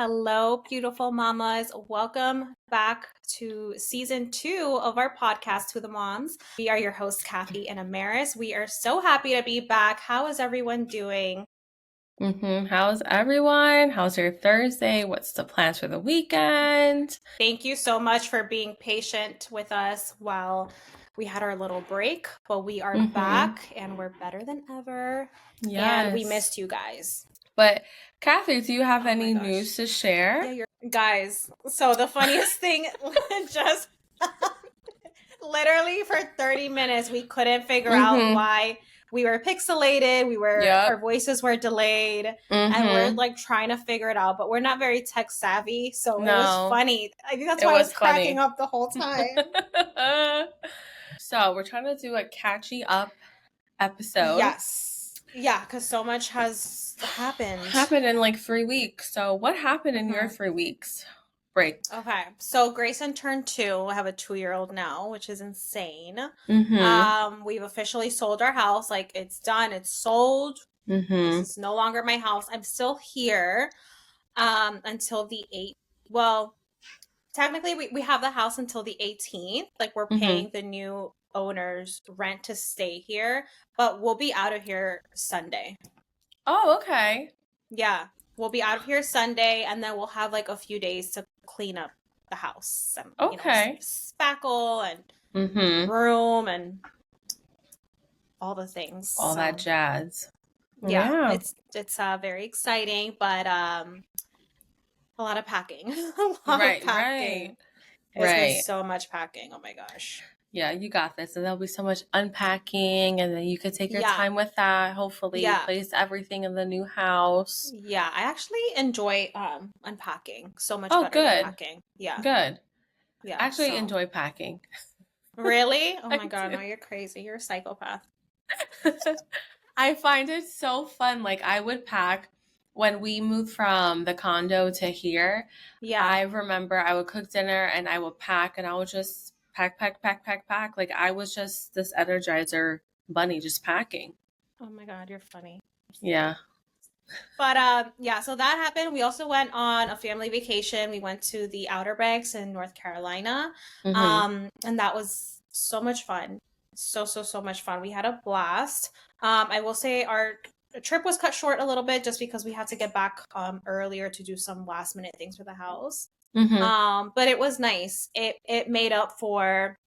Hello, beautiful mamas. Welcome back to season 2 of our podcast, To the Moms. We are your hosts, Kathy and Amaris. We are so happy to be back. How is everyone doing? How's everyone? How's your Thursday? What's the plans for the weekend? Thank you so much for being patient with us while we had our little break, but we are back and we're better than ever. And we Yes. missed you guys. But Kathy, do you have Oh any my gosh. news to share? Yeah, guys. So the funniest thing just literally for 30 minutes we couldn't figure out why we were pixelated, our voices were delayed, and we're like trying to figure it out, but we're not very tech savvy, so it was funny. I think that's why I was cracking up the whole time. So we're trying to do a catchy up episode. Yes. Yeah, because so much has happened in like 3 weeks. So what happened in your 3 weeks break? Okay, so Grayson turned 2. I have a 2-year-old now, which is insane. We've officially sold our house. Like, it's done. It's sold. This is no longer my house. I'm still here until the 8th. Well, technically, we have the house until the 18th. Like, we're paying the new owners rent to stay here, but we'll be out of here Sunday. Oh, okay. Yeah, we'll be out of here Sunday, and then we'll have like a few days to clean up the house and spackle and broom and all the things, all that jazz. Yeah. It's very exciting, but a lot of packing. Right. It's been so much packing. Oh my gosh. Yeah, you got this. And there'll be so much unpacking, and then you could take your time with that. Hopefully, place everything in the new house. Yeah, I actually enjoy unpacking so much better than packing. Yeah. Good. Yeah. I actually enjoy packing. Really? Oh my God, no, you're crazy. You're a psychopath. I find it so fun. Like, I would pack when we moved from the condo to here. Yeah. I remember I would cook dinner and I would pack, and I would just pack. Like, I was just this Energizer bunny just packing. Oh my God, you're funny. Yeah. But yeah, so that happened. We also went on a family vacation. We went to the Outer Banks in North Carolina. And that was so much fun. So much fun. We had a blast. I will say our trip was cut short a little bit just because we had to get back earlier to do some last minute things for the house. But it was nice. It made up for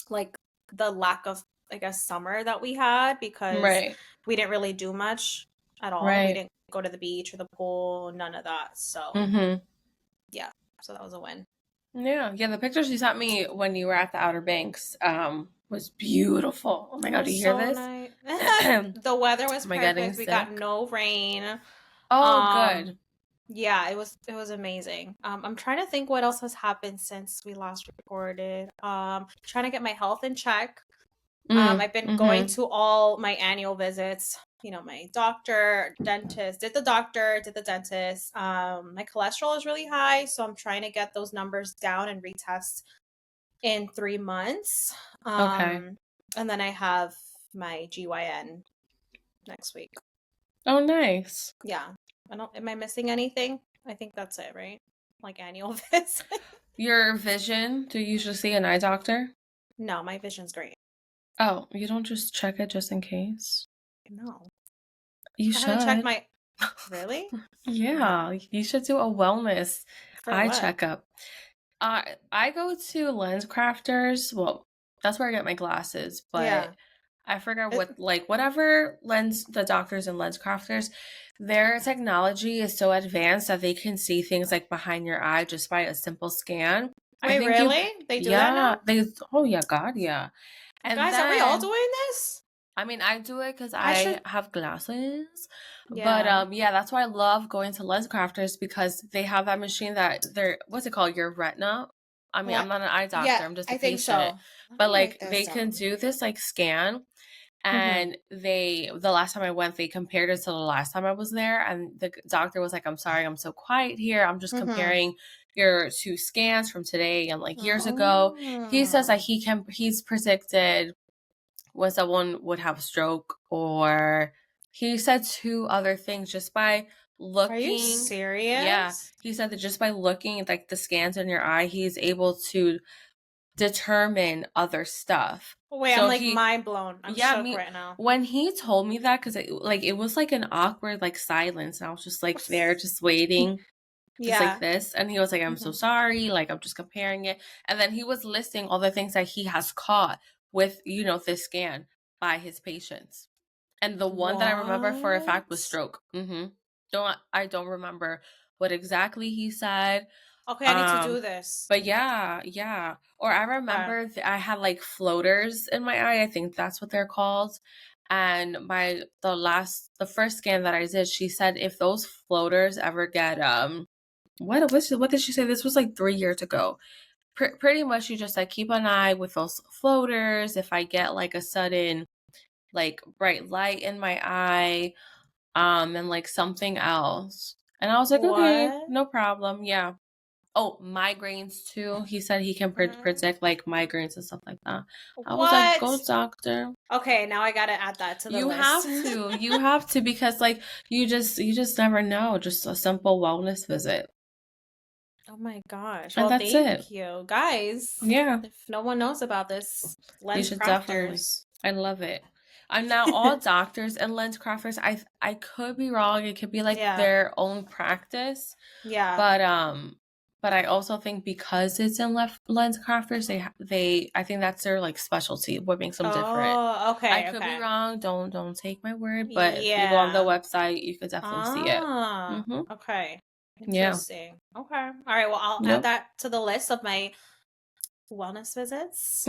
like the lack of, I guess, summer that we had because we didn't really do much at all. We didn't go to the beach or the pool, none of that. So yeah, so that was a win. Yeah, the pictures you sent me when you were at the Outer Banks was beautiful. Oh my God, do you hear this? Nice. The weather was perfect. We got no rain. Oh, good. Yeah, it was amazing. I'm trying to think what else has happened since we last recorded. Trying to get my health in check. I've been going to all my annual visits. You know, my doctor, dentist, did the dentist. My cholesterol is really high, so I'm trying to get those numbers down and retest in 3 months. And then I have my GYN next week. Oh, nice. Yeah. Am I missing anything? I think that's it, right? Like annual visit. Your vision? Do you usually see an eye doctor? No, my vision's great. Oh, you don't just check it just in case? No. You should. I check my... Really? Yeah, you should do a wellness eye checkup. I go to Lens Crafters. Well, that's where I get my glasses, but I forget whatever lens, the doctors and Lens Crafters, their technology is so advanced that they can see things like behind your eye just by a simple scan. Wait, really? They do that now? Oh yeah, God, yeah. And guys, are we all doing this? I mean, I do it because I have glasses. Yeah. But that's why I love going to Lens Crafters because they have that machine that what's it called? Your retina. I mean, I'm not an eye doctor. I'm just a patient. So. But like they can do this like scan. And the last time I went, they compared it to the last time I was there. And the doctor was like, I'm sorry, I'm so quiet here. I'm just comparing your 2 scans from today and like years ago. He says that he's predicted when someone would have a stroke, or he said 2 other things just by looking. Are you serious? Yeah. He said that just by looking at like the scans in your eye, he's able to determine other stuff. Wait, so I'm like mind blown. I'm shook right now. When he told me that, because it was like an awkward like silence, and I was just like there, just waiting, just like this. And he was like, "I'm so sorry. Like I'm just comparing it." And then he was listing all the things that he has caught with this scan by his patients. And the one that I remember for a fact was stroke. I don't remember what exactly he said. Okay, I need to do this. But yeah. Or I remember I had like floaters in my eye. I think that's what they're called. And the first scan that I did, she said if those floaters ever get what did she say? This was like 3 years ago. Pretty much she just said keep an eye with those floaters. If I get like a sudden like bright light in my eye, and like something else. And I was like, okay, no problem. Yeah. Oh, migraines too. He said he can predict like migraines and stuff like that. I was like, go doctor. Okay, now I gotta add that to the list. You have to because like you just never know. Just a simple wellness visit. Oh my gosh. And well, that's thank you. Guys. Yeah. If no one knows about this, Lens Crafters. Definitely. I love it. I'm now all doctors and lens crafters. I could be wrong. It could be like their own practice. Yeah. But I also think because it's in lens crafters, I think that's their like specialty. What makes them different? Oh, okay. I could be wrong. Don't take my word. But if you go on the website, you could definitely see it. Okay. Interesting. Yeah. Okay. All right. Well, I'll add that to the list of my wellness visits.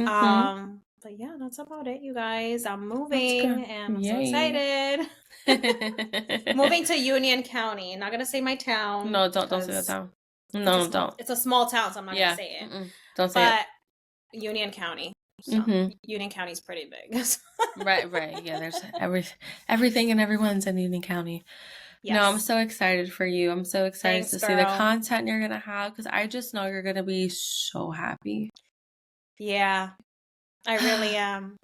But yeah, that's about it, you guys. I'm moving and I'm so excited. Moving to Union County. Not gonna say my town. No, don't say that town. No, don't. It's a small town, so I'm not gonna say it. Don't say it. But Union County. So Union County's pretty big. Right. Yeah, there's everything and everyone's in Union County. Yes. No, I'm so excited for you. I'm so excited to see the content you're gonna have because I just know you're gonna be so happy. Yeah, I really am.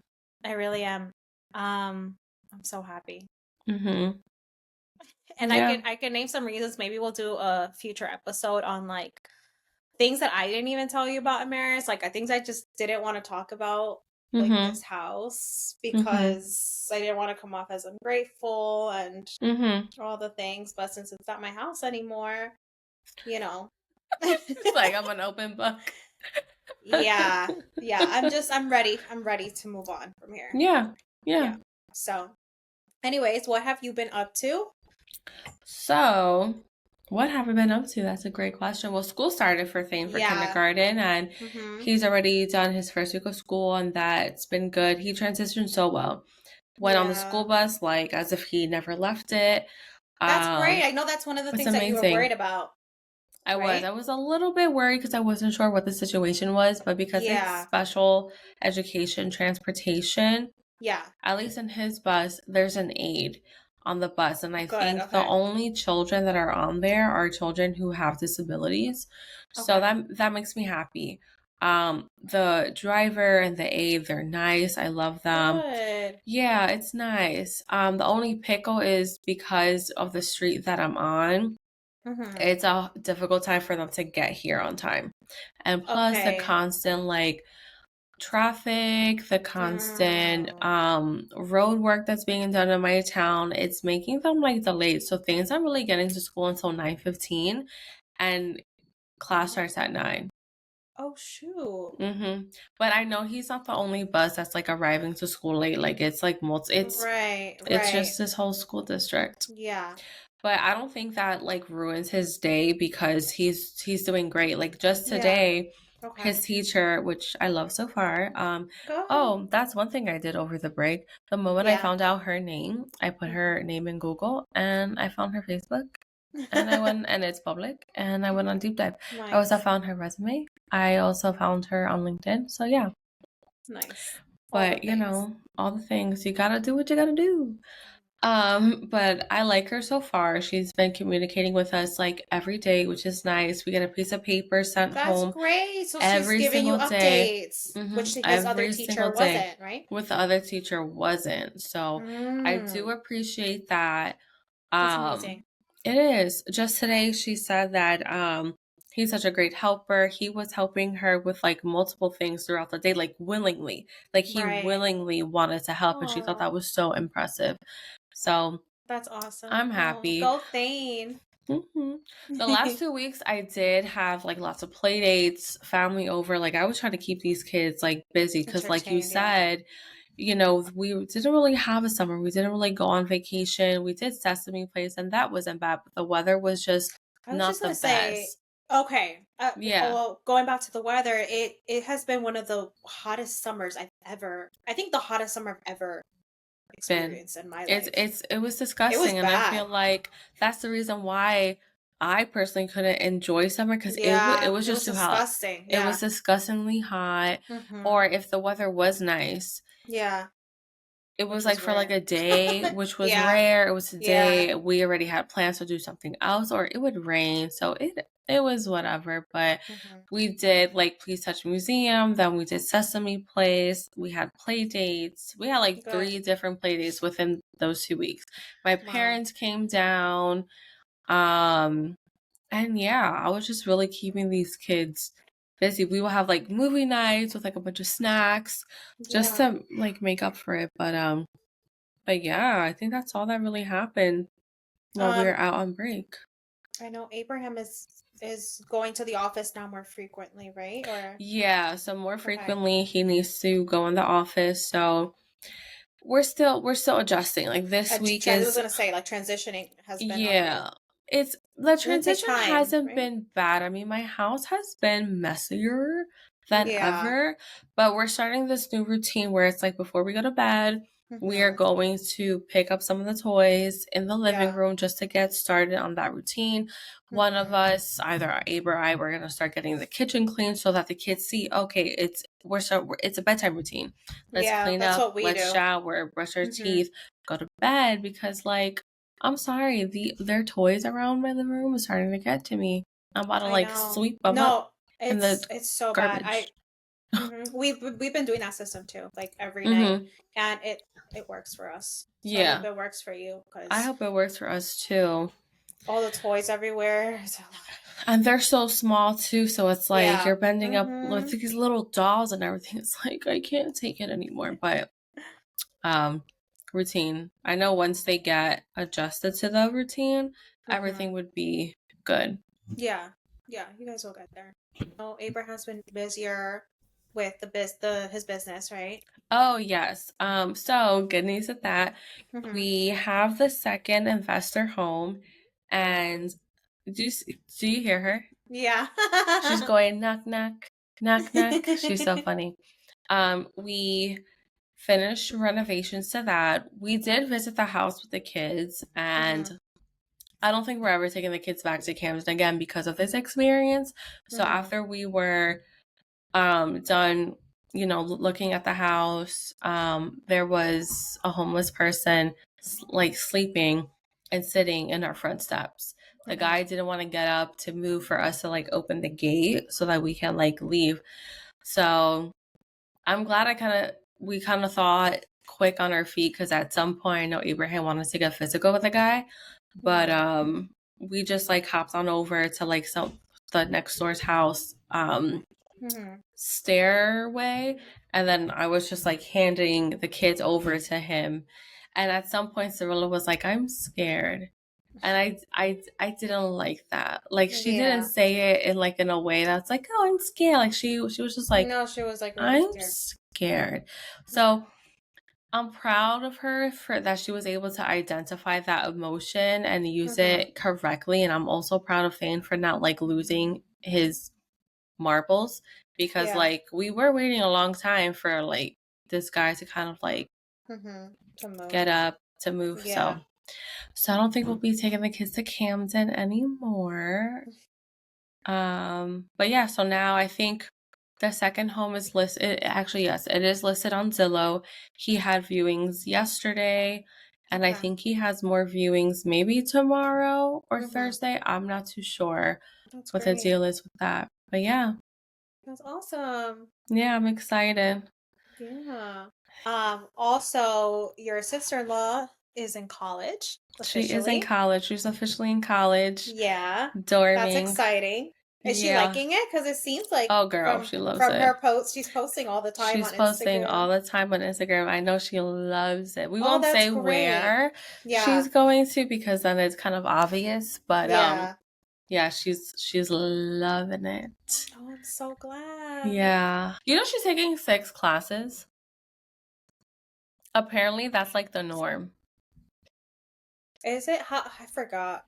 I'm so happy. And I can name some reasons. Maybe we'll do a future episode on like things that I didn't even tell you about Amaris, like things I just didn't want to talk about, like this house, because I didn't want to come off as ungrateful and all the things. But since it's not my house anymore, it's like I'm an open book. Yeah. I'm ready to move on from here. Yeah. So anyways, what have you been up to? So what have I been up to? That's a great question. Well, school started for kindergarten, and he's already done his first week of school, and that's been good. He transitioned so well. Went on the school bus like as if he never left it. That's great. I know that's one of the things that you were worried about. I was a little bit worried because I wasn't sure what the situation was, but because it's special education transportation, at least in his bus, there's an aide on the bus, and I think the only children that are on there are children who have disabilities. So that makes me happy. The driver and the aide, they're nice. I love them. Good. Yeah, it's nice. The only pickle is because of the street that I'm on. It's a difficult time for them to get here on time. And plus the constant like traffic, the constant road work that's being done in my town, it's making them like delayed. So things aren't really getting to school until 9:15 and class starts at 9. Oh shoot. But I know he's not the only bus that's like arriving to school late. Like it's like it's just this whole school district. Yeah. But I don't think that like ruins his day because he's doing great. Like just today, his teacher, which I love so far. That's one thing I did over the break. The moment I found out her name, I put her name in Google and I found her Facebook. And I went, and it's public, and I went on deep dive. Nice. I also found her resume. I also found her on LinkedIn. So yeah. Nice. But all the things. You gotta do what you gotta do. But I like her so far. She's been communicating with us like every day, which is nice. We get a piece of paper sent home. That's great. So every she's giving you updates, which his other teacher wasn't, right? With the other teacher wasn't. So I do appreciate that. That's amazing. It is. Just today she said that he's such a great helper. He was helping her with like multiple things throughout the day, like willingly. Like he willingly wanted to help, and she thought that was so impressive. So that's awesome. I'm happy. Go Thane. Mm-hmm. The last 2 weeks I did have like lots of play dates, family over. Like I was trying to keep these kids like busy because like you said, you know, we didn't really have a summer. We didn't really go on vacation. We did Sesame Place and that wasn't bad, but the weather was just not the best. Okay. Yeah. Well, going back to the weather, it has been one of the hottest summers I've ever. I think the hottest summer I've ever experienced in my life. It was disgusting, it was and I feel like that's the reason why I personally couldn't enjoy summer because it was just too disgusting. hot. It was disgustingly hot. Or if the weather was nice, it was like for like a day, which was rare. It was a day we already had plans to do something else, or it would rain, so it was whatever. But we did like Please Touch Museum, then we did Sesame Place. We had play dates. We had like 3 different play dates within those 2 weeks. My parents came down, and yeah, I was just really keeping these kids busy. We will have like movie nights with like a bunch of snacks just to like make up for it. But yeah, I think that's all that really happened while we were out on break. I know Abraham is going to the office now more frequently, right? Or yeah, so more frequently he needs to go in the office. So we're still adjusting. Like this week I was gonna say like transitioning has been hard. It's the transition hasn't been bad. I mean, my house has been messier than ever, but we're starting this new routine where it's like before we go to bed, we are going to pick up some of the toys in the living room just to get started on that routine. One of us, either Abe or I, we're gonna start getting the kitchen clean so that the kids see, okay, it's a bedtime routine. Let's clean up, let's shower, brush our teeth, go to bed, because like I'm sorry, their toys around my living room is starting to get to me. I'm about to like sweep them up in the it's so garbage. Bad. We've been doing that system too, like every night, and it works for us. So I hope it works for you. I hope it works for us too. All the toys everywhere, and they're so small too. So it's like you're bending up with these little dolls and everything. It's like I can't take it anymore. But routine. I know once they get adjusted to the routine, everything would be good. Yeah, you guys will get there. Oh, Abraham's been busier with his business, right? Oh yes. So good news at that. We have the second investor home, and do you hear her? Yeah. She's going knock knock knock knock. She's so funny. We finished renovations to that. We did visit the house with the kids, and I don't think we're ever taking the kids back to Camden again because of this experience. So after we were done, you know, looking at the house, there was a homeless person like sleeping and sitting in our front steps. The guy didn't want to get up to move for us to like open the gate so that we can like leave. So I'm glad we kind of thought quick on our feet, because at some point I know Abraham wanted to get physical with the guy, but we just like hopped on over to like the next door's house stairway, and then I was just like handing the kids over to him, and at some point Cirilla was like, I'm scared. And I didn't like that. Like she didn't say it in a way that's like, oh, I'm scared. Like she was just like, no, she was like, really I'm scared. So I'm proud of her for that she was able to identify that emotion and use it correctly. And I'm also proud of Thane for not like losing his marbles, because like we were waiting a long time for like this guy to kind of like get up to move. So I don't think we'll be taking the kids to Camden anymore. But yeah, so now I think the second home is listed. Actually, yes, it is listed on Zillow. He had viewings yesterday, and I think he has more viewings maybe tomorrow or Thursday. I'm not too sure what the deal is with that. But yeah. That's awesome. Yeah, I'm excited. Yeah. Also, your sister-in-law is in college. She is in college. She's officially in college. Yeah. Dorming. That's exciting. Is she liking it? Because it seems like oh girl, she loves from it. her posts, she's posting all the time on Instagram. She's posting all the time on Instagram. I know she loves it. We won't say where she's going to because then it's kind of obvious. But yeah, she's loving it. Oh, I'm so glad. Yeah. You know she's taking 6 classes? Apparently that's like the norm. Is it? I forgot.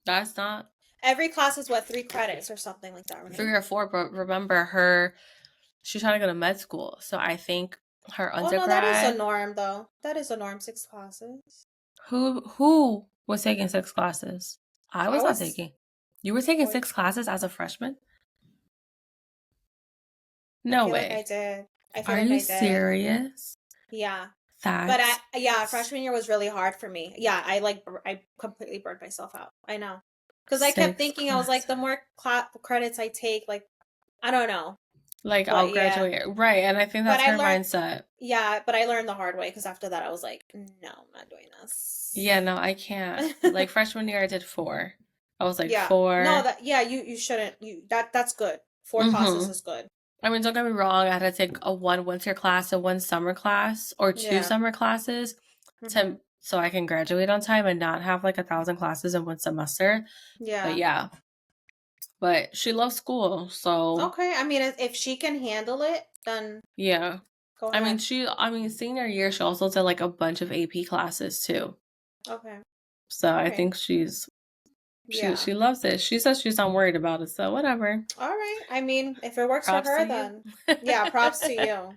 That's not. Every class is what, 3 credits or something like that, right? 3 or 4, but remember she's trying to go to med school. So I think her undergrad. Oh no, that is a norm though. That is a norm, 6 classes. Who was taking 6 classes? I was not taking. You were taking 6 classes as a freshman? No way. Like I did. Are you serious? Yeah. That's... But freshman year was really hard for me. Yeah, I completely burned myself out. I know. Because I kept thinking, I was like, the more credits I take, like, I don't know. Like, I'll graduate. Yeah. Right, and I think that's her mindset. Yeah, but I learned the hard way, because after that, I was like, no, I'm not doing this. Yeah, no, I can't. Like, freshman year, I did 4. I was like, 4. No, you shouldn't. That's good. 4 classes is good. I mean, don't get me wrong. I had to take a 1 winter class, a 1 summer class, or 2 summer classes so I can graduate on time and not have like 1,000 classes in 1 semester. Yeah. But she loves school, so okay. I mean, if she can handle it, then yeah. Go ahead. I mean, senior year she also did like a bunch of AP classes too. Okay. So I think she loves it. She says she's not worried about it, so whatever. All right. I mean, if it works props for her, then yeah, props to you.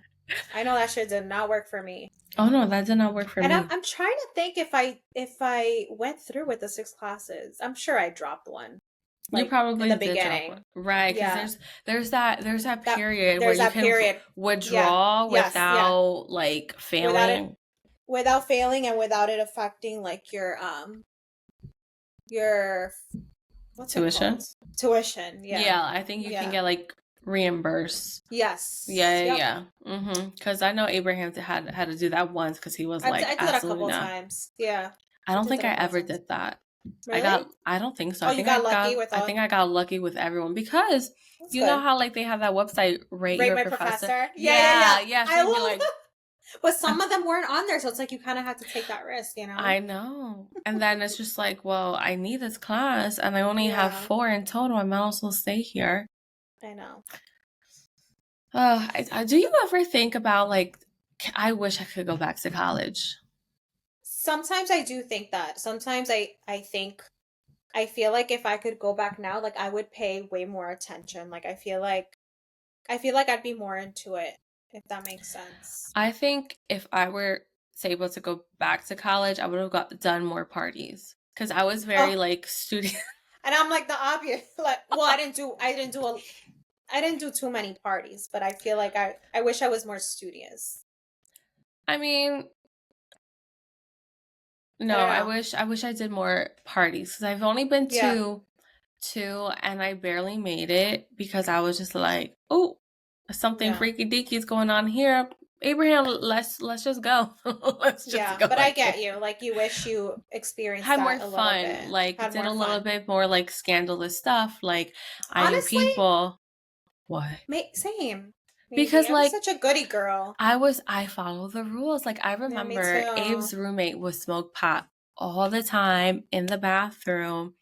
I know that shit did not work for me. Oh no, that did not work for me. And I'm trying to think if I went through with the 6 classes. I'm sure I dropped one. Like, you probably in the beginning, right? Because there's that period where you can withdraw without like failing, without failing, and without it affecting like your what's tuition. Tuition, yeah. Yeah, I think you can get like reimbursed. Yes. Yeah. Because I know Abraham had to do that once because he was like, I did it a couple times. Yeah. I don't think I ever did that. Really? I don't think so. Oh, I think I think I got lucky with everyone because you know how like they have that website rate your my professor. Yeah. So I love like, but some of them weren't on there, so it's like you kind of have to take that risk, you know. I know, and then it's just like, well, I need this class, and I only have 4 in total. I might as well stay here. I know. Do you ever think about like, I wish I could go back to college? Sometimes I do think that. Sometimes I feel like if I could go back now, like I would pay way more attention. Like I feel like I'd be more into it, if that makes sense. I think if I were able to go back to college, I would have done more parties because I was very like studious. And I'm like the obvious. Like, well, I didn't do too many parties, but I feel like I wish I was more studious. I mean, no, I wish I did more parties because I've only been to 2 and I barely made it because I was just like, oh, something freaky deaky is going on here. Abraham, let's just go. Let's just go. But I get you. Like you wish you experienced had that more a fun. Bit. Like did a little bit more like scandalous stuff. Like honestly, I knew people. What? Same. Maybe. Because like such a goody girl. I follow the rules. Like I remember Abe's roommate would smoke pot all the time in the bathroom.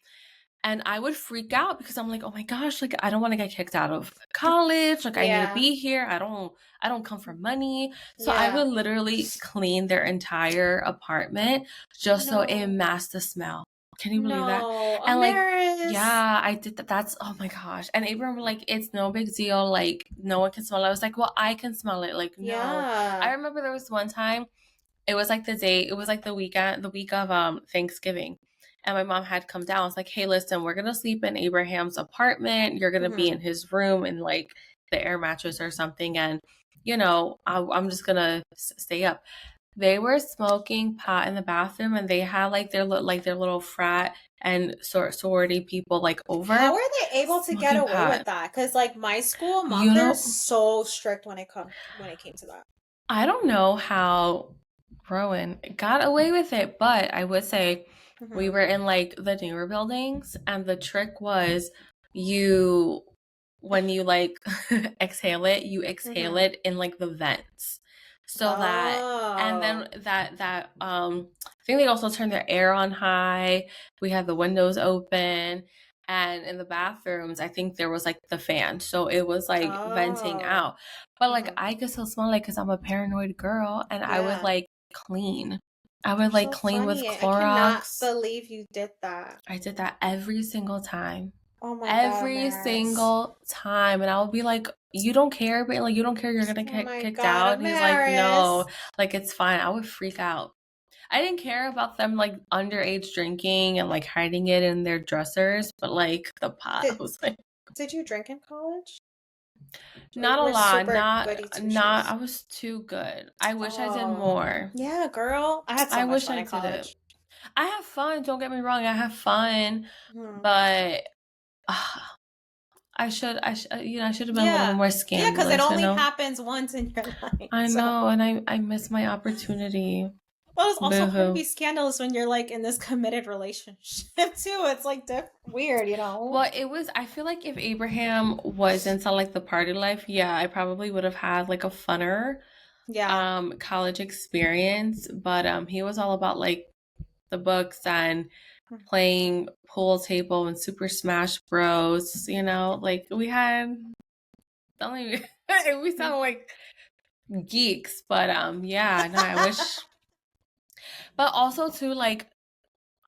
And I would freak out because I'm like, oh my gosh, like I don't want to get kicked out of college. Like I need to be here. I don't come for money. So I would literally clean their entire apartment just so it masked the smell. Can you believe that? And Amaris. I did that. That's, oh my gosh. And Abraham were like, it's no big deal. Like no one can smell it. I was like, well, I can smell it. Like, no. I remember there was one time, it was like the week of Thanksgiving. And my mom had come down. I was like, hey, listen, we're going to sleep in Abraham's apartment. You're going to be in his room in like the air mattress or something. And, you know, I'm just going to stay up. They were smoking pot in the bathroom and they had like their little frat and sorority people like over. How are they able to get away with that? Because like my school, they're so strict when it came to that. I don't know how Rowan got away with it, but I would say we were in like the newer buildings, and the trick was when you like exhale it, you exhale it in like the vents. So and then I think they also turned their air on high. We had the windows open, and in the bathrooms, I think there was like the fan. So it was like venting out. But like I could still smell it because I'm a paranoid girl, and I would like clean. I would like clean with Clorox. I cannot believe you did that. I did that every single time. Oh my God, every single time. And I would be like, you don't care, but like you don't care you're gonna get kicked out. And he's like, no, like it's fine. I would freak out. I didn't care about them like underage drinking and like hiding it in their dressers, but like the pot, I was like, did you drink in college? Not a lot. Not I was too good. I wish I did more. Yeah, girl. I had so much fun in college. I have fun, don't get me wrong, I have fun, but I should have been a little more scandalous. Yeah, because it only happens once in your life. I know, and I miss my opportunity. Well, it's also hard to be scandalous when you're like in this committed relationship too. It's like weird, you know. Well, I feel like if Abraham was into like the party life, yeah, I probably would have had like a funner college experience. But he was all about like the books and playing pool table and Super Smash Bros. You know, like we sound like geeks, but yeah, no, I wish. But also too, like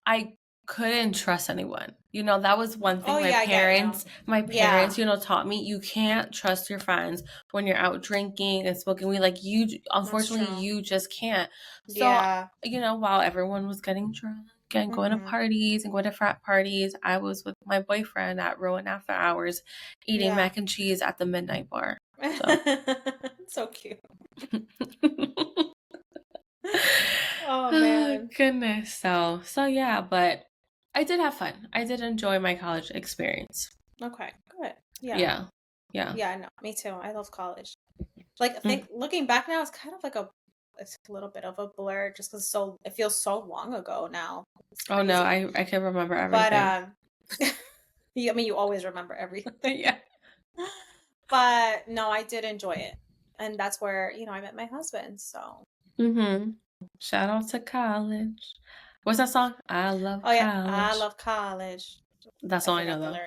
I couldn't trust anyone. You know, that was one thing my parents, you know, taught me. You can't trust your friends when you're out drinking and smoking weed. Like unfortunately, you just can't. So, you know, while everyone was getting drunk and going to parties and going to frat parties, I was with my boyfriend at Rowan After Hours eating mac and cheese at the midnight bar. So cute. Oh man. Goodness. So yeah, but I did have fun. I did enjoy my college experience. Okay, good. Yeah. Yeah, no, me too. I love college. Like I think looking back now, it's kind of like it's a little bit of a blur just because it feels so long ago now. Oh no, I can remember everything. But I mean you always remember everything. Yeah. But no, I did enjoy it. And that's where, you know, I met my husband, so. Shout out to college. What's that song? I love college. Yeah, I love college. That's all I know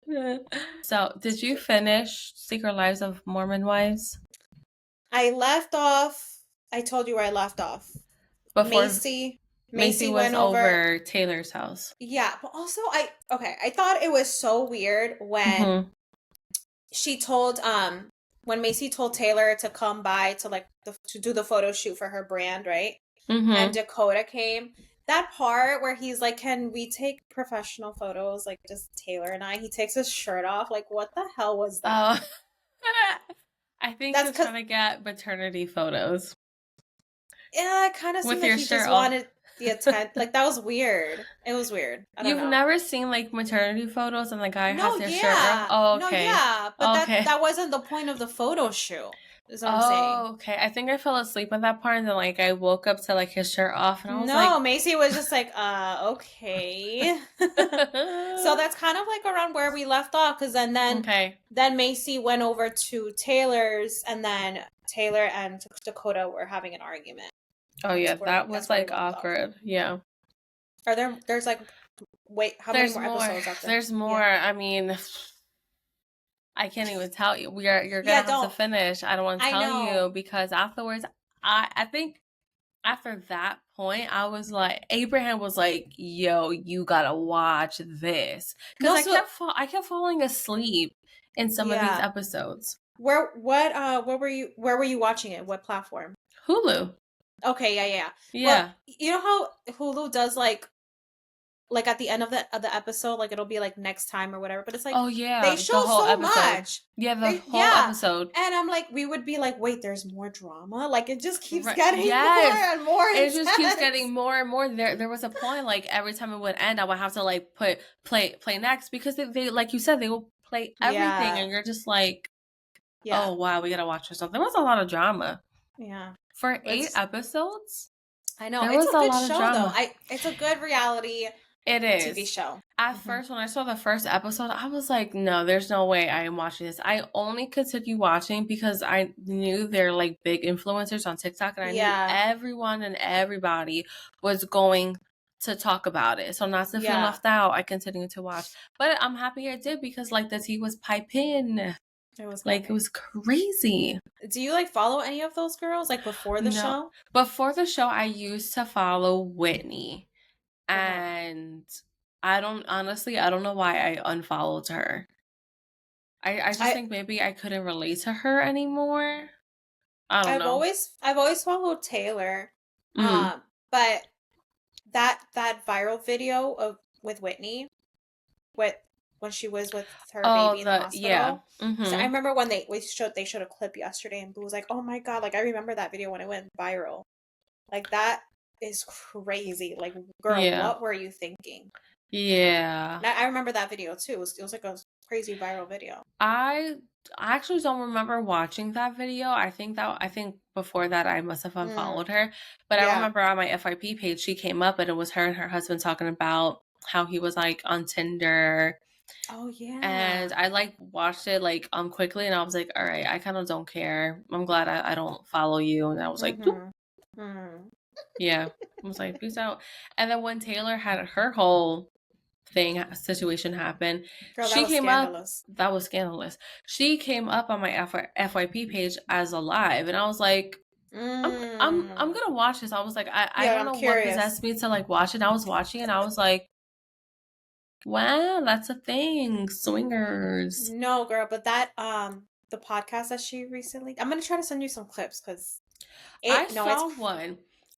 though. So, did you finish Secret Lives of Mormon Wives? I left off. I told you where I left off. Before Macy went over Taylor's house. Yeah, but also I thought it was so weird when she told when Macy told Taylor to come by to to do the photo shoot for her brand, right? And Dakota came. That part where he's like, "Can we take professional photos, like just Taylor and I?" He takes his shirt off. Like, what the hell was that? I think he's trying to get maternity photos. Yeah, it kind of seemed like he just wanted the attention. Like, that was weird. It was weird. You've never seen like maternity photos and the guy has their shirt off? Oh, okay. No, yeah, but that wasn't the point of the photo shoot. Is what I'm saying. Okay. I think I fell asleep at that part, and then like I woke up to like his shirt off, and I was like, "No." Macy was just like, okay." So that's kind of like around where we left off, because then Macy went over to Taylor's, and then Taylor and Dakota were having an argument. Oh yeah, that was like awkward. Yeah. There's like, wait, how many more episodes after? There's more. Yeah. I mean, I can't even tell you. You're gonna have to finish. I don't want to tell you because afterwards, I think after that point, I was like, Abraham was like, "Yo, you gotta watch this," because I kept falling asleep in some of these episodes. Where were you watching it? What platform? Hulu. Okay, yeah. Well, you know how Hulu does like at the end of the episode, like it'll be like next time or whatever, but it's like, oh yeah, they show so much. Yeah, the whole episode. And I'm like, we would be like, wait, there's more drama. Like it just keeps getting more and more. It just keeps getting more and more. There was a point like every time it would end, I would have to like play next because they like you said, they will play everything, and you're just like, oh wow, we gotta watch this stuff. There was a lot of drama. Yeah. For 8 episodes? I know. There It's was a a good lot of show, drama. though. It's a good reality It TV is. show. At first, when I saw the first episode, I was like, no, there's no way I am watching this. I only continued watching because I knew they're like big influencers on TikTok, and I knew everyone and everybody was going to talk about it. So not to feel left out, I continued to watch. But I'm happy I did because like the tea was piping. It was like it was crazy. Do you like follow any of those girls like before the show? Before the show, I used to follow Whitney, and I don't know why I unfollowed her. I just think maybe I couldn't relate to her anymore. I don't know. I've always followed Taylor, but that viral video with Whitney, when she was with her baby in the hospital. Yeah. So I remember when they showed a clip yesterday, and Boo was like, "Oh my god!" Like I remember that video when it went viral. Like that is crazy. Like, girl, what were you thinking? Yeah. I remember that video too. It was like a crazy viral video. I actually don't remember watching that video. I think before that I must have unfollowed her. But I remember on my FYP page she came up and it was her and her husband talking about how he was like on Tinder. Oh yeah. And I like watched it like quickly and I was like, all right, I kind of don't care. I'm glad I don't follow you. And I was like, yeah. I was like, peace out. And then when Taylor had her whole situation happen, she came scandalous. That was scandalous. She came up on my FYP page as alive, and I was like, I'm gonna watch this. I was like, I don't know what possessed me to like watch it. I was watching and I was like, wow, that's a thing, swingers. No, girl, but that the podcast that she recently, I'm gonna try to send you some clips because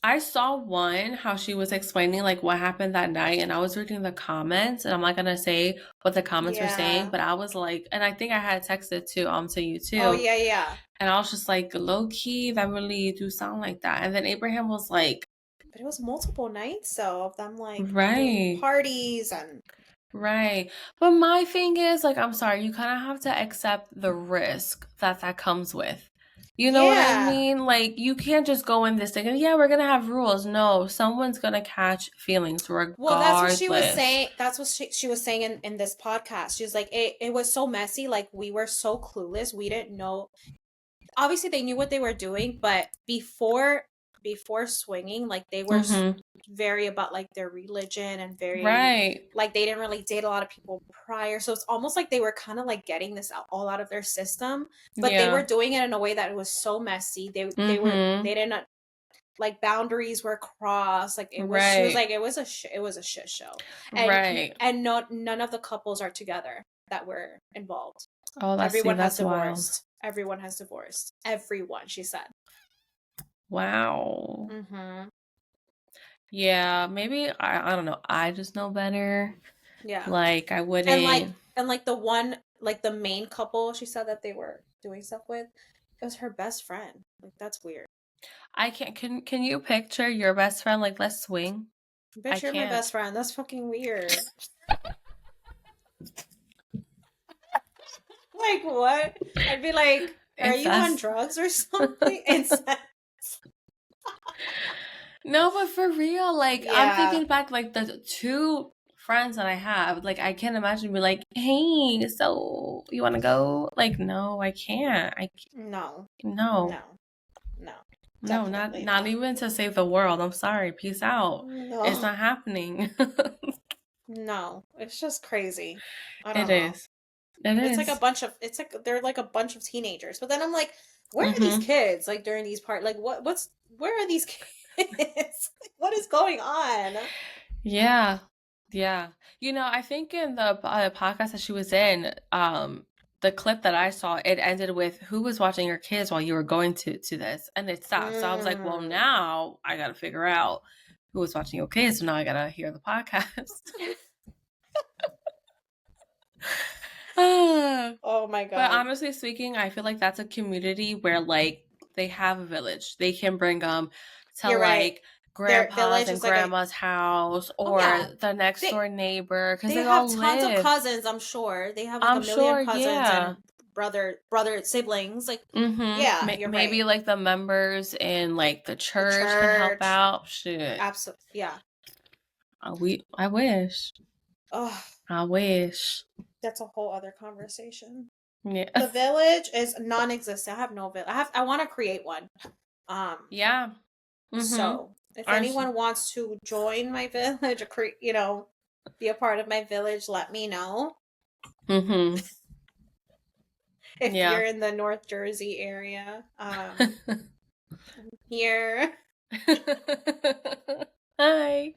I saw one how she was explaining like what happened that night, and I was reading the comments, and I'm not gonna say what the comments were saying, but I was like, and I think I had texted to you too. Oh yeah. And I was just like, low key, that really do sound like that. And then Abraham was like, but it was multiple nights, so of them like doing parties and. Right. But my thing is like, I'm sorry, you kind of have to accept the risk that comes with. You know what I mean? Like, you can't just go in this thing and, we're going to have rules. No, someone's going to catch feelings regardless. Well, that's what she was saying. That's what she was saying in this podcast. She was like, it was so messy. Like, we were so clueless. We didn't know. Obviously, they knew what they were doing, but before swinging, like, they were very about, like, their religion and very, like, they didn't really date a lot of people prior. So it's almost like they were kind of, like, getting this all out of their system. But they were doing it in a way that it was so messy. They didn't, like, boundaries were crossed. Like, it was, she was like, it was a shit show. And, and none of the couples are together that were involved. Oh, Everyone has divorced. Wild. Everyone has divorced. Everyone, she said. Wow. Yeah, maybe I don't know. I just know better. Yeah. Like I wouldn't. And like the one, like the main couple, she said that they were doing stuff with, it was her best friend. Like that's weird. I can't. Can you picture your best friend? Like let's swing. Bitch, you're my best friend. That's fucking weird. Like what? I'd be like, are you on drugs or something? No, but for real, like I'm thinking back, like the two friends that I have, like I can't imagine be like, hey, so you want to go? Like, no, I can't. No, not even to save the world. I'm sorry. Peace out. No. It's not happening. No, it's just crazy. I don't know. It's like they're like a bunch of teenagers. But then I'm like, where are these kids? Like during these parts, like where are these kids? What is going on? Yeah. You know, I think in the podcast that she was in, the clip that I saw, it ended with who was watching your kids while you were going to this, and it stopped. So I was like, well, now I got to figure out who was watching your kids. So now I got to hear the podcast. Oh my god. But honestly speaking, I feel like that's a community where like they have a village. They can bring them to like grandpa's and grandma's house or the next door neighbor because they all have tons of cousins. I'm sure they have like a million cousins and brother siblings, like maybe like the members in like the church can help out. Shit, absolutely, yeah. I wish. Oh, I wish. that's a whole other conversation. Yeah. The village is non-existent. I have no village. I want to create one. Yeah. So if anyone wants to join my village or be a part of my village, let me know. If you're in the North Jersey area, here. Hi.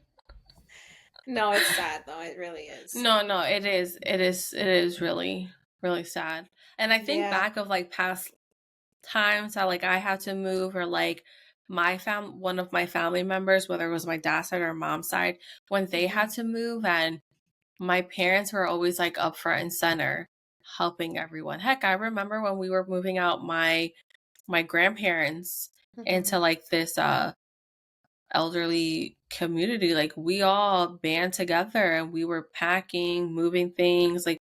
No, it's sad though. It really is. No, it is. It is really, really sad. And I think back of like past times that like I had to move, or like one of my family members, whether it was my dad's side or mom's side, when they had to move, and my parents were always like up front and center helping everyone. Heck, I remember when we were moving out my grandparents into like this elderly community, like we all band together and we were packing, moving things. Like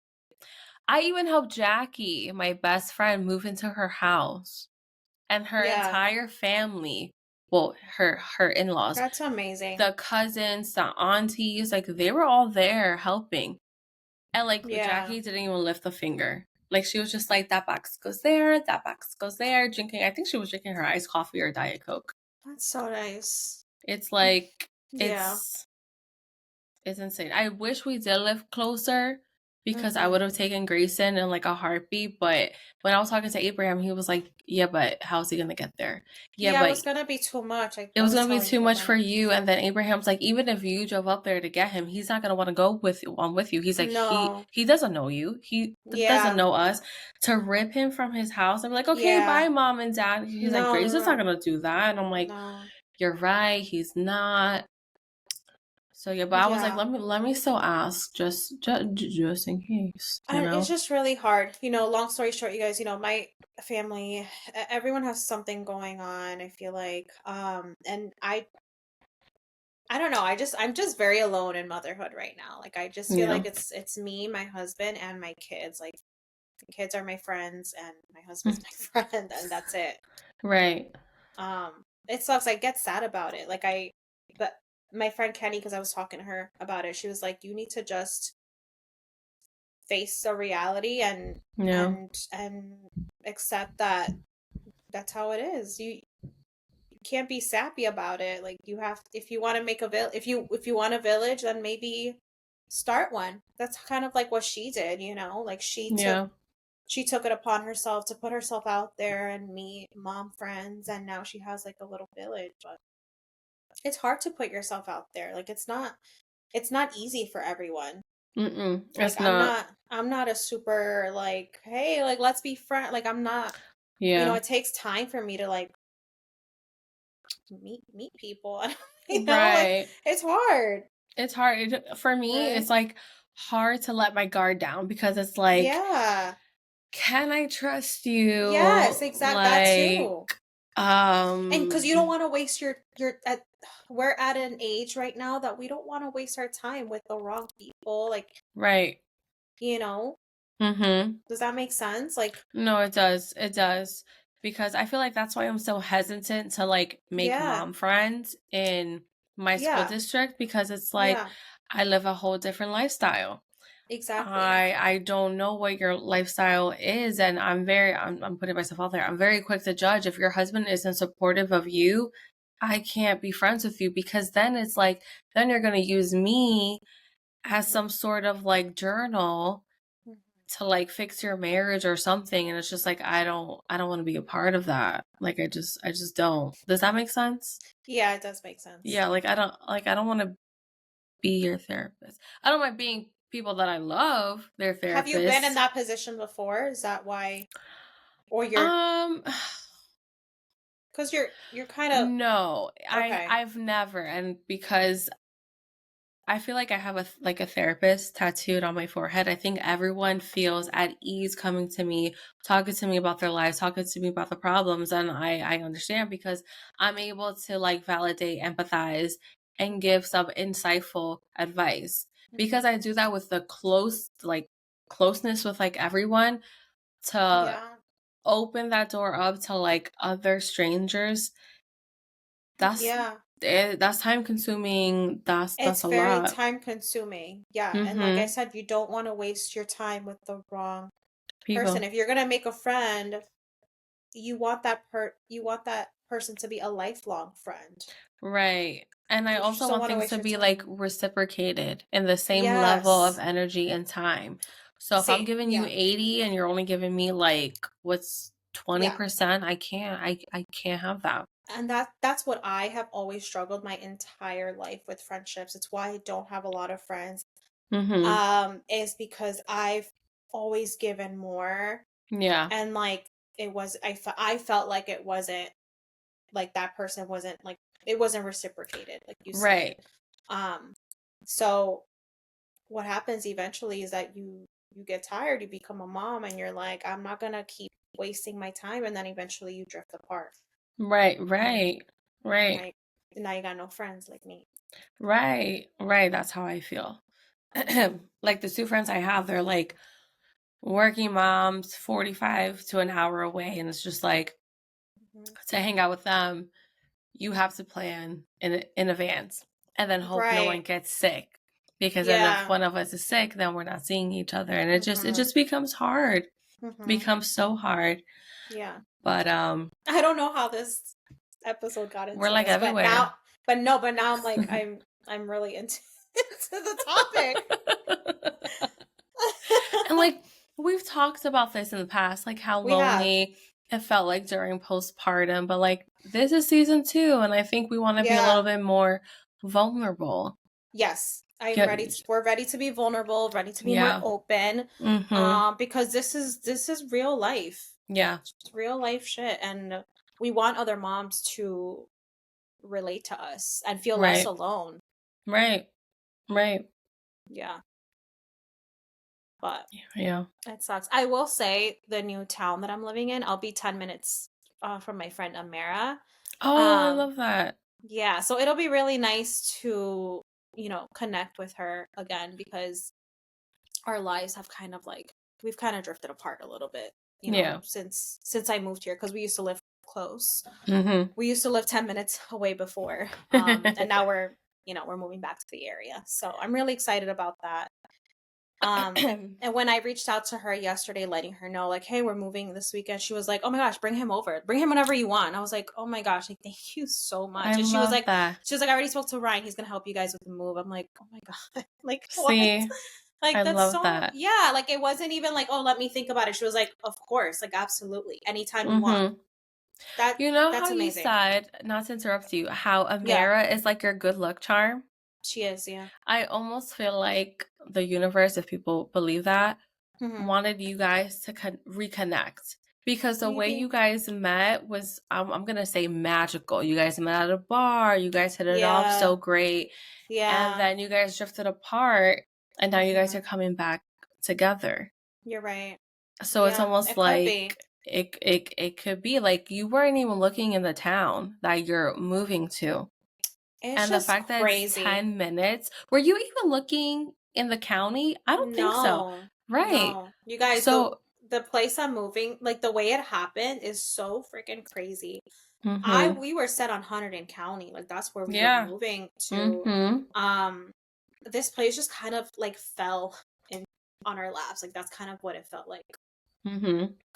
I even helped Jackie, my best friend, move into her house, and her entire family, well, her in-laws, that's amazing, the cousins, the aunties, like they were all there helping. And like Jackie didn't even lift a finger. Like she was just like, that box goes there, that box goes there, drinking. I think she was drinking her iced coffee or Diet Coke. That's so nice. It's like it's insane. I wish we did live closer, because I would have taken Grayson in like a heartbeat. But when I was talking to Abraham, he was like, yeah, but how's he gonna get there? Yeah, but it was gonna be too much. It was gonna be too much for you. And then Abraham's like, even if you drove up there to get him, he's not gonna want to go with you. He's like, he doesn't know you. He doesn't know us. To rip him from his house and be like, okay, bye, mom and dad. He's like, Grayson's not gonna do that. And I'm like, you're right, he's not. So yeah, but I was like, let me still ask, just in case. It's just really hard. Long story short, you guys, my family, everyone has something going on, I feel like. And I don't know, I'm just very alone in motherhood right now. Like I just feel like it's me, my husband, and my kids. Like the kids are my friends and my husband's my friend, and that's it. Right. It sucks. I get sad about it. But my friend Kenny, because I was talking to her about it, she was like, you need to just face the reality and accept that that's how it is. You can't be sappy about it. Like you have, if you want to make if you want a village, then maybe start one. That's kind of like what she did, like she took it upon herself to put herself out there and meet mom friends, and now she has like a little village. But it's hard to put yourself out there. Like it's not easy for everyone. It's like, I'm not a super like, hey, like let's be friends. Like I'm not. It takes time for me to like meet people. Right. Like, it's hard. It's hard for me. Right. It's like hard to let my guard down, because it's like, can I trust you? Yes, exactly. Like, that too. And because you don't want to waste we're at an age right now that we don't want to waste our time with the wrong people. Like, right. Does that make sense? Like, no, it does. It does. Because I feel like that's why I'm so hesitant to like make mom friends in my school district, because it's like I live a whole different lifestyle. Exactly. I don't know what your lifestyle is, and I'm putting myself out there. I'm very quick to judge. If your husband isn't supportive of you, I can't be friends with you, because then it's like, then you're going to use me as some sort of like journal to like fix your marriage or something. And it's just like, I don't want to be a part of that. Like, I just don't. Does that make sense? Yeah, it does make sense. Yeah. Like, I don't want to be your therapist. I don't mind being people that I love, their therapist. Have you been in that position before? Is that why? Or you're because you're kind of no. Okay. I've never, and because I feel like I have a therapist tattooed on my forehead. I think everyone feels at ease coming to me, talking to me about their lives, talking to me about the problems, and I understand, because I'm able to like validate, empathize, and give some insightful advice. Because I do that with the closeness with like everyone. to open that door up to like other strangers, that's time consuming. That's it's a very lot. time consuming. Yeah. And like I said, you don't want to waste your time with the wrong person. If you're gonna make a friend, you want that person to be a lifelong friend. Right. And I also want things to be like reciprocated in the same level of energy and time. So if I'm giving you 80 and you're only giving me like what's 20%, I can't have that. And that's what I have always struggled my entire life with friendships. It's why I don't have a lot of friends. Is because I've always given more. Yeah. And like I felt like it wasn't like that person wasn't like it wasn't reciprocated, like you said. So what happens eventually is that you get tired, you become a mom, and you're like, I'm not gonna keep wasting my time, and then eventually you drift apart. Right. Now you got no friends like me. Right. That's how I feel. Like the two friends I have, they're like working moms, 45 to an hour away, and it's just like to hang out with them, you have to plan in advance and then hope no one gets sick, because then if one of us is sick, then we're not seeing each other, and it just becomes hard. Becomes so hard. Yeah. But I don't know how this episode got into we're like everywhere. But now I'm like I'm really into the topic. And like we've talked about this in the past, like how lonely it felt like during postpartum, but like this is season 2, and I think we want to be a little bit more vulnerable. Yes, we're ready to be vulnerable, ready to be more open. Because this is real life. Yeah. It's real life shit, and we want other moms to relate to us and feel less alone. Right. Yeah. But yeah, it sucks. I will say the new town that I'm living in, I'll be 10 minutes from my friend Amara. Oh, I love that. Yeah, so it'll be really nice to, connect with her again, because our lives have kind of like we've kind of drifted apart a little bit, since I moved here, because we used to live close. We used to live 10 minutes away before, and now we're moving back to the area. So I'm really excited about that. And when I reached out to her yesterday, letting her know, like, hey, we're moving this weekend, she was like, oh my gosh, bring him over. Bring him whenever you want. And I was like, oh my gosh, like, thank you so much. And she was like, I already spoke to Ryan. He's going to help you guys with the move. I'm like, oh my God. Like, see, what? Like, I that's love so, that. Yeah. Like, it wasn't even like, oh, let me think about it. She was like, of course. Like, absolutely. Anytime you want. That's how amazing. You said, not to interrupt you, how Amara is like your good luck charm. She is, yeah. I almost feel like the universe, if people believe that, wanted you guys to reconnect, because the way you guys met was, I'm gonna say, magical. You guys met at a bar, you guys hit it off so great, and then you guys drifted apart, and now you guys are coming back together. You're right. So it's almost like it could be like you weren't even looking in the town that you're moving to. It's and the fact crazy. that it's 10 minutes. Were you even looking in the county? I don't think so. Right. No. You guys, so the place I'm moving, like the way it happened is so freaking crazy. We were set on Hunterdon County. Like that's where we were moving to. This place just kind of like fell on our laps. Like that's kind of what it felt like.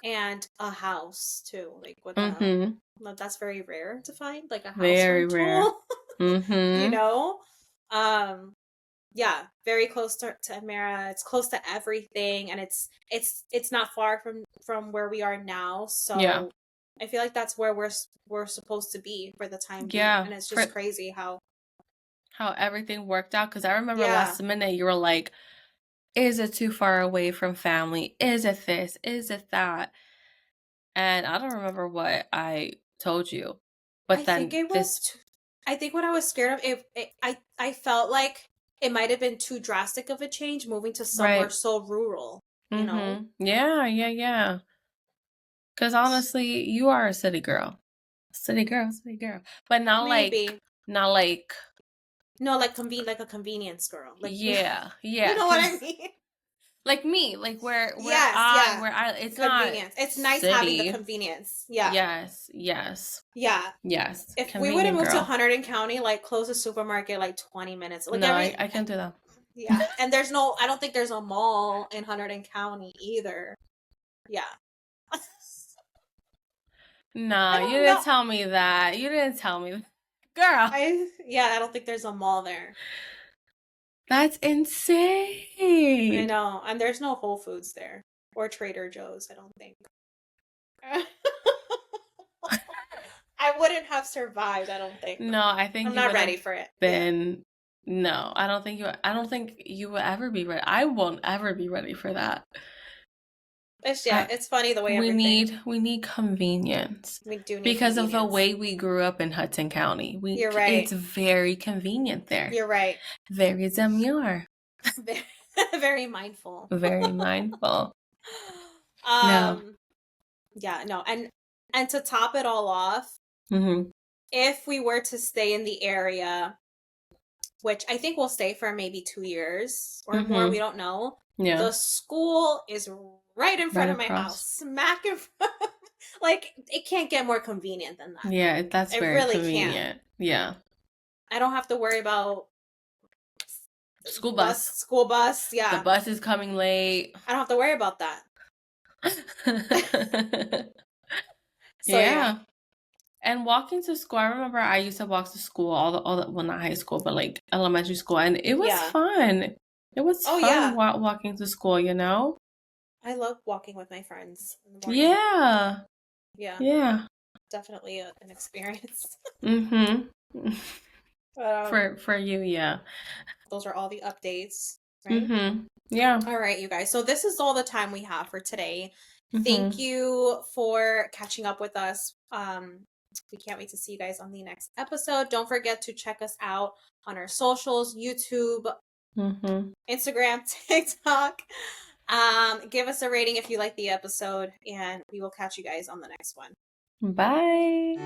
And a house too, like with that's very rare to find, like a house very rare. Yeah, very close to Amara. It's close to everything, and it's not far from where we are now. So I feel like that's where we're supposed to be for the time being, and it's just crazy how everything worked out. Because I remember last minute you were like, is it too far away from family? Is it this? Is it that? And I don't remember what I told you, but I think what I was scared of, I felt like it might have been too drastic of a change moving to somewhere so rural, you know? Yeah. Because honestly, you are a city girl. City girl. But not maybe. not like... No, like a convenience girl. Like, yeah. You know what I mean? Like me, like where Yes, where I it's convenience. not It's nice city. having the convenience. Yeah. Yes, yes. Yeah. Yes. If we would have Convenient moved to girl. Hunterdon County, like closest supermarket, like 20 minutes. Like No, I can't do that. Yeah. And I don't think there's a mall in Hunterdon County either. Yeah. No, you didn't tell me that. You didn't tell me that. Girl. I don't think there's a mall there. That's insane. I know. And there's no Whole Foods there. Or Trader Joe's, I don't think. I wouldn't have survived, I don't think. No, I think I'm not ready for it. No, I don't think you will ever be ready. I won't ever be ready for that. It's funny the way we need convenience. We do need because of the way we grew up in Hudson County. You're right. It's very convenient there. You're right. Very demure. Very mindful. Very mindful. Yeah, no. And to top it all off, if we were to stay in the area, which I think we'll stay for maybe 2 years or more, we don't know. Yeah. The school is right in front of my house, smack in front. Like, it can't get more convenient than that. Yeah, that's very really convenient. Can't. Yeah. I don't have to worry about school bus. School bus, yeah. The bus is coming late. I don't have to worry about that. Yeah. And walking to school, I remember I used to walk to school all the well, not high school, but like elementary school, and it was fun. It was fun walking to school, you know? I love walking with my friends in the morning. Yeah. Yeah. Yeah. Definitely an experience. For you, yeah. Those are all the updates, right? Yeah. All right, you guys. So this is all the time we have for today. Thank you for catching up with us. We can't wait to see you guys on the next episode. Don't forget to check us out on our socials, YouTube, Instagram, TikTok. Give us a rating if you like the episode, and we will catch you guys on the next one. Bye.